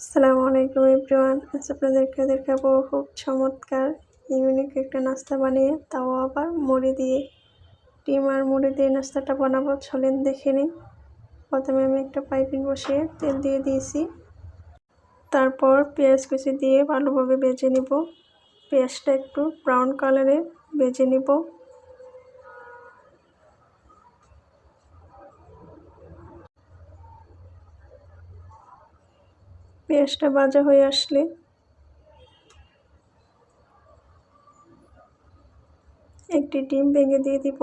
আসসালামু আলাইকুম এভরিওয়ান। আজ আপনাদেরকে দেখাবো খুব চমৎকার ইউনিক একটা নাস্তা বানিয়ে, তাও আবার মুড়ি দিয়ে। ডিম আর মুড়ি দিয়ে নাস্তাটা বানাবো, চলেন দেখে নিই। প্রথমে আমি একটা পাইপিং বসিয়ে তেল দিয়ে দিয়েছি, তারপর পেঁয়াজ কুচি দিয়ে ভালোভাবে ভেজে নিব। পেঁয়াজটা একটু ব্রাউন কালারে ভেজে নিব। পেঁয়াজটা ভাজা হয়ে আসলে একটি ডিম ভেঙে দিয়ে দিব।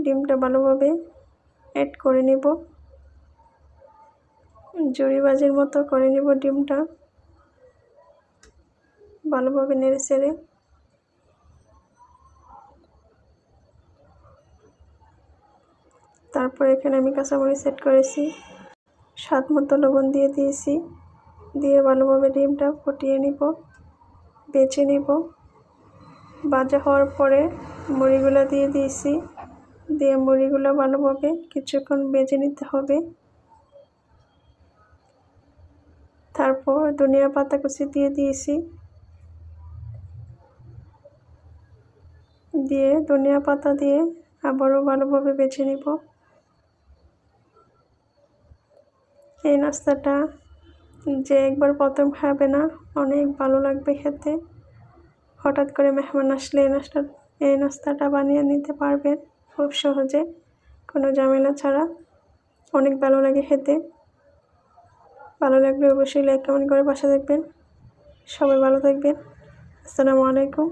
ডিমটা ভালোভাবে অ্যাড করে নিব, জড়ি ভাজির মতো করে নিব। ডিমটা ভালোভাবে নেড়ে চেড়ে তারপর এখানে আমি কাঁচামরিচ সেট করেছি, স্বাদ মতো লবণ দিয়ে দিয়েছি। দিয়ে ভালোভাবে ডিমটা ফুটিয়ে নিব, বেছে নিব। ভাজা হওয়ার পরে মুড়িগুলো দিয়ে দিয়েছি, দিয়ে মুড়িগুলো ভালোভাবে কিছুক্ষণ বেজে নিতে হবে। তারপর ধনিয়া পাতা কুচি দিয়ে দিয়েছি, দিয়ে ধনিয়া পাতা দিয়ে আবারও ভালোভাবে বেছে নিব। এই নাস্তাটা যে একবার প্রথম খাবে না, অনেক ভালো লাগবে খেতে। হঠাৎ করে মেহমান আসলে এই নাস্তাটা বানিয়ে নিতে পারবেন খুব সহজে, কোনো ঝামেলা ছাড়া। অনেক ভালো লাগে খেতে। ভালো লাগলে অবশ্যই লাইক কমেন্ট করে পাশে থাকবেন। সবাই ভালো থাকবেন। আসসালামু আলাইকুম।